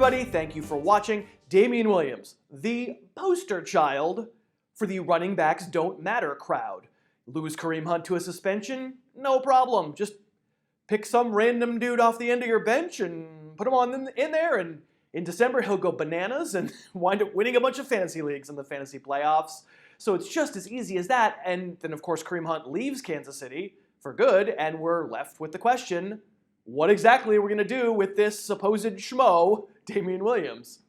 everybody. Thank you for watching. Damien Williams, the poster child for the running backs don't matter crowd. Lose Kareem Hunt to a suspension? No problem. Just pick some random dude off the end of your bench and put him in there, and in December he'll go bananas and wind up winning a bunch of fantasy leagues in the fantasy playoffs. So it's just as easy as that. And then of course Kareem Hunt leaves Kansas City for good, and we're left with the question, what exactly are we going to do with this supposed schmo, Damien Williams?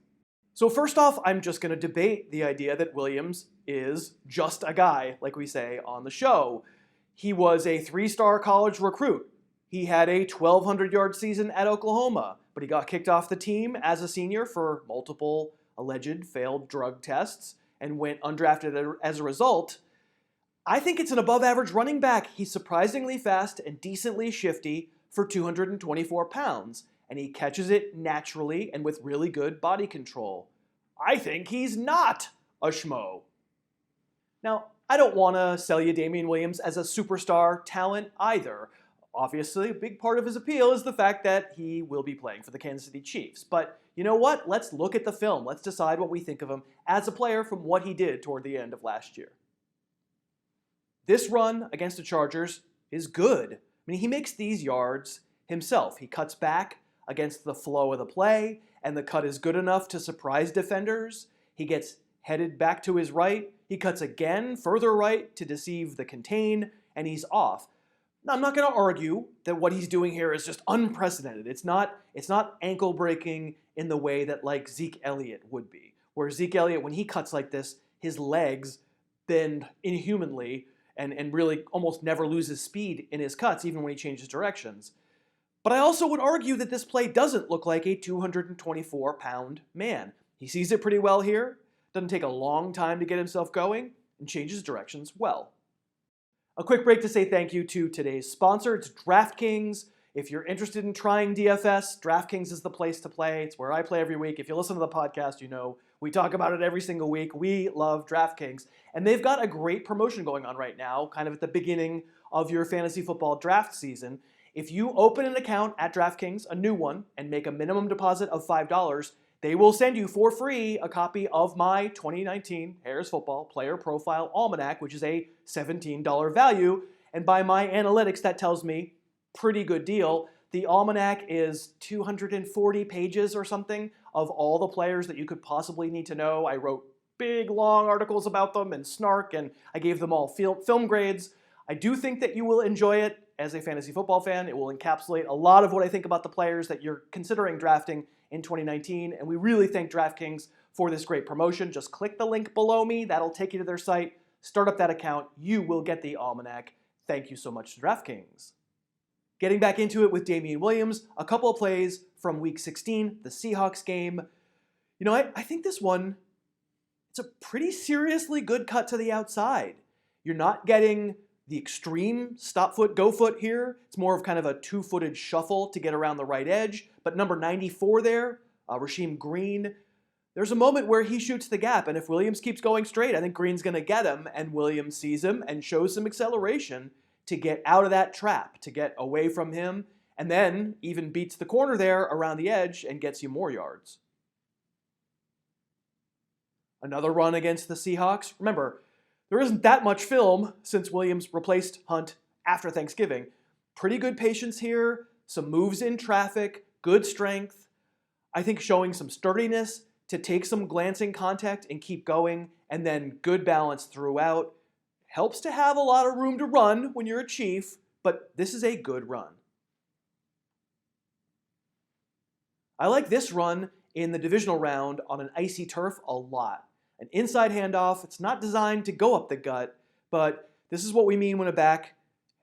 So first off, I'm just going to debate the idea that Williams is just a guy, like we say on the show. He was a 3-star college recruit. He had a 1,200-yard season at Oklahoma, but he got kicked off the team as a senior for multiple alleged failed drug tests and went undrafted as a result. I think it's an above-average running back. He's surprisingly fast and decently shifty for 224 pounds, and he catches it naturally and with really good body control. I think he's not a schmo. Now, I don't want to sell you Damien Williams as a superstar talent either. Obviously, a big part of his appeal is the fact that he will be playing for the Kansas City Chiefs. But you know what? Let's look at the film. Let's decide what we think of him as a player from what he did toward the end of last year. This run against the Chargers is good. I mean, he makes these yards himself. He cuts back against the flow of the play, and the cut is good enough to surprise defenders. He gets headed back to his right. He cuts again, further right to deceive the contain, and he's off. Now, I'm not going to argue that what he's doing here is just unprecedented. It's not ankle breaking in the way that like Zeke Elliott would be, where Zeke Elliott, when he cuts like this, his legs bend inhumanly and really almost never loses speed in his cuts, even when he changes directions. But I also would argue that this play doesn't look like a 224-pound man. He sees it pretty well here, doesn't take a long time to get himself going, and changes directions well. A quick break to say thank you to today's sponsor. It's DraftKings. If you're interested in trying DFS, DraftKings is the place to play. It's where I play every week. If you listen to the podcast, you know we talk about it every single week. We love DraftKings. And they've got a great promotion going on right now, kind of at the beginning of your fantasy football draft season. If you open an account at DraftKings, a new one, and make a minimum deposit of $5, they will send you for free a copy of my 2019 Harris Football Player Profile Almanac, which is a $17 value. And by my analytics, that tells me pretty good deal. The Almanac is 240 pages or something of all the players that you could possibly need to know. I wrote big, long articles about them and snark, and I gave them all film grades. I do think that you will enjoy it as a fantasy football fan. It will encapsulate a lot of what I think about the players that you're considering drafting in 2019, and we really thank DraftKings for this great promotion. Just click the link below me. That'll take you to their site. Start up that account. You will get the Almanac. Thank you so much to DraftKings. Getting back into it with Damien Williams, a couple of plays from Week 16, the Seahawks game. You know, I think this one, it's a pretty seriously good cut to the outside. You're not getting the extreme stop foot, go foot here. It's more of kind of a two-footed shuffle to get around the right edge. But number 94 there, Rasheem Green, there's a moment where he shoots the gap, and if Williams keeps going straight, I think Green's going to get him, and Williams sees him and shows some acceleration to get out of that trap, to get away from him, and then even beats the corner there around the edge and gets you more yards. Another run against the Seahawks. Remember, there isn't that much film since Williams replaced Hunt after Thanksgiving. Pretty good patience here, some moves in traffic, good strength. I think showing some sturdiness to take some glancing contact and keep going, and then good balance throughout. Helps to have a lot of room to run when you're a Chief, but this is a good run. I like this run in the divisional round on an icy turf a lot. An inside handoff, it's not designed to go up the gut, but this is what we mean when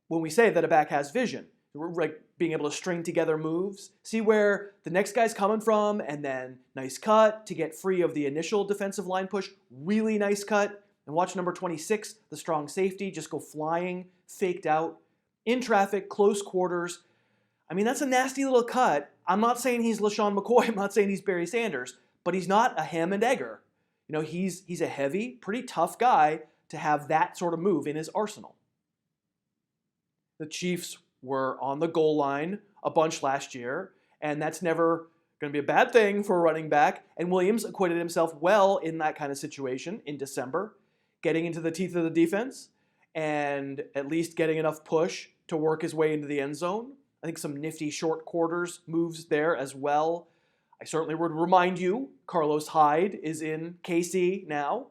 we say that a back has vision. We're like being able to string together moves, see where the next guy's coming from, and then nice cut to get free of the initial defensive line push, really nice cut. And watch number 26, the strong safety, just go flying, faked out, in traffic, close quarters. I mean, that's a nasty little cut. I'm not saying he's LaShawn McCoy. I'm not saying he's Barry Sanders, but he's not a Hammond Egger. You know, he's a heavy, pretty tough guy to have that sort of move in his arsenal. The Chiefs were on the goal line a bunch last year, and that's never Going to be a bad thing for a running back, and Williams acquitted himself well in that kind of situation in December, getting into the teeth of the defense and at least getting enough push to work his way into the end zone. I think some nifty short quarters moves there as well. I certainly would remind you, Carlos Hyde is in KC now.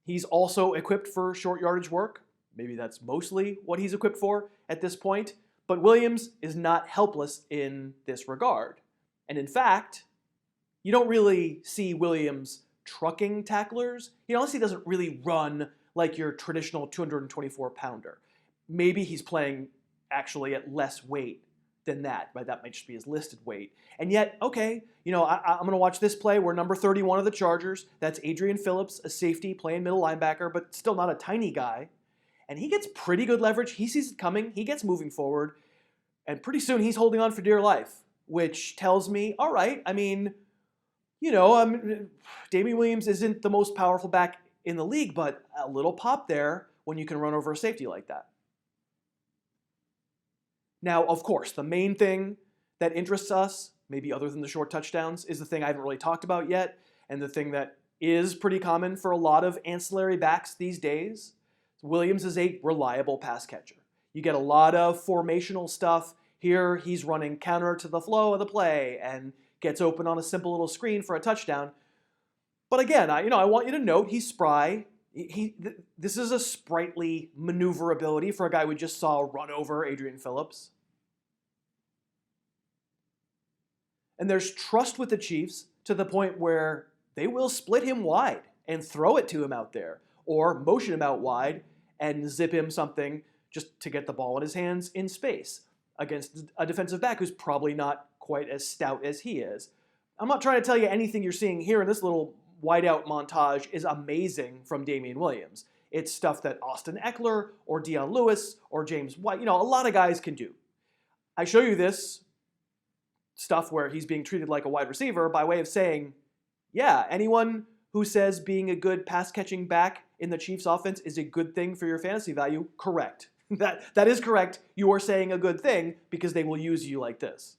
He's also equipped for short yardage work. Maybe that's mostly what he's equipped for at this point. But Williams is not helpless in this regard. And in fact, you don't really see Williams trucking tacklers. He honestly doesn't really run like your traditional 224-pounder. Maybe he's playing actually at less weight than that, right? That might just be his listed weight. And yet, okay, I'm going to watch this play where number 31 of the Chargers, that's Adrian Phillips, a safety playing middle linebacker, but still not a tiny guy. And he gets pretty good leverage. He sees it coming. He gets moving forward. And pretty soon he's holding on for dear life, which tells me, all right, Damien Williams isn't the most powerful back in the league, but a little pop there when you can run over a safety like that. Now, of course, the main thing that interests us, maybe other than the short touchdowns, is the thing I haven't really talked about yet, and the thing that is pretty common for a lot of ancillary backs these days. Williams is a reliable pass catcher. You get a lot of formational stuff. Here, he's running counter to the flow of the play and gets open on a simple little screen for a touchdown. But again, I want you to note he's spry. This is a sprightly maneuverability for a guy we just saw run over Adrian Phillips. And there's trust with the Chiefs to the point where they will split him wide and throw it to him out there, or motion him out wide and zip him something just to get the ball in his hands in space against a defensive back who's probably not quite as stout as he is. I'm not trying to tell you anything you're seeing here in this little wideout montage is amazing from Damien Williams. It's stuff that Austin Eckler or Dion Lewis or James White, a lot of guys can do. I show you this stuff where he's being treated like a wide receiver by way of saying, yeah, anyone who says being a good pass-catching back in the Chiefs offense is a good thing for your fantasy value, correct. That is correct. You are saying a good thing because they will use you like this.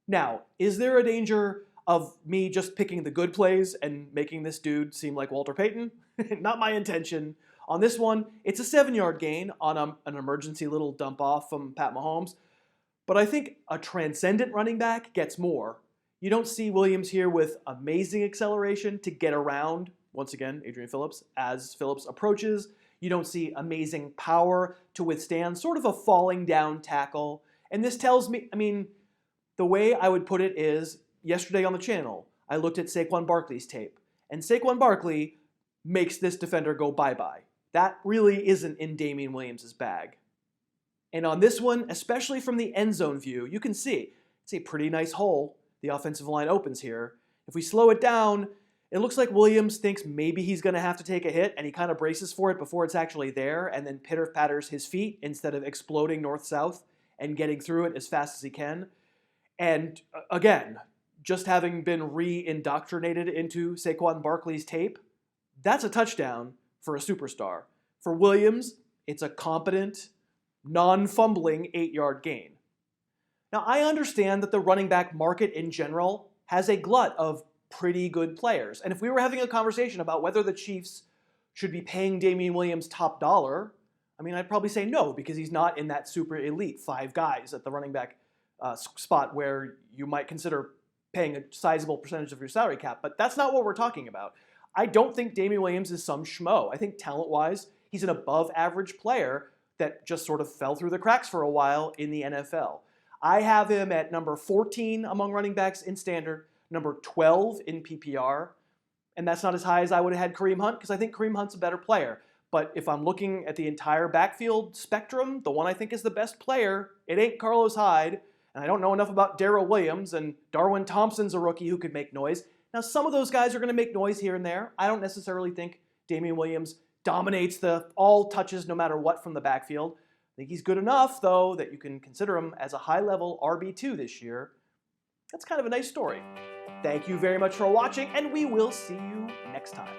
Now, is there a danger of me just picking the good plays and making this dude seem like Walter Payton? Not my intention. On this one, it's a 7-yard gain on an emergency little dump off from Pat Mahomes. But I think a transcendent running back gets more. You don't see Williams here with amazing acceleration to get around, once again, Adrian Phillips, as Phillips approaches. You don't see amazing power to withstand sort of a falling down tackle. And this tells me, the way I would put it is, yesterday on the channel, I looked at Saquon Barkley's tape. And Saquon Barkley makes this defender go bye-bye. That really isn't in Damien Williams' bag. And on this one, especially from the end zone view, you can see it's a pretty nice hole the offensive line opens here. If we slow it down, it looks like Williams thinks maybe he's going to have to take a hit, and he kind of braces for it before it's actually there, and then pitter-patters his feet instead of exploding north-south and getting through it as fast as he can. And again, just having been re-indoctrinated into Saquon Barkley's tape, that's a touchdown for a superstar. For Williams, it's a competent, non-fumbling 8-yard gain. Now, I understand that the running back market in general has a glut of pretty good players. And if we were having a conversation about whether the Chiefs should be paying Damien Williams top dollar, I'd probably say no, because he's not in that super elite 5 guys at the running back spot where you might consider paying a sizable percentage of your salary cap. But that's not what we're talking about. I don't think Damien Williams is some schmo. I think talent-wise, he's an above-average player that just sort of fell through the cracks for a while in the NFL. I have him at number 14 among running backs in standard, number 12 in PPR, and that's not as high as I would have had Kareem Hunt, because I think Kareem Hunt's a better player. But if I'm looking at the entire backfield spectrum, the one I think is the best player, it ain't Carlos Hyde, and I don't know enough about Darrell Williams, and Darwin Thompson's a rookie who could make noise. Now, some of those guys are going to make noise here and there. I don't necessarily think Damien Williams dominates all touches no matter what from the backfield. I think he's good enough, though, that you can consider him as a high-level RB2 this year. That's kind of a nice story. Thank you very much for watching, and we will see you next time.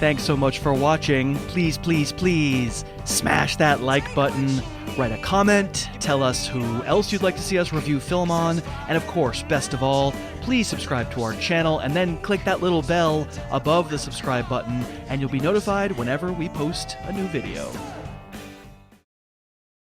Thanks so much for watching. Please, please, please smash that like button, write a comment, tell us who else you'd like to see us review film on, and of course, best of all, please subscribe to our channel and then click that little bell above the subscribe button and you'll be notified whenever we post a new video.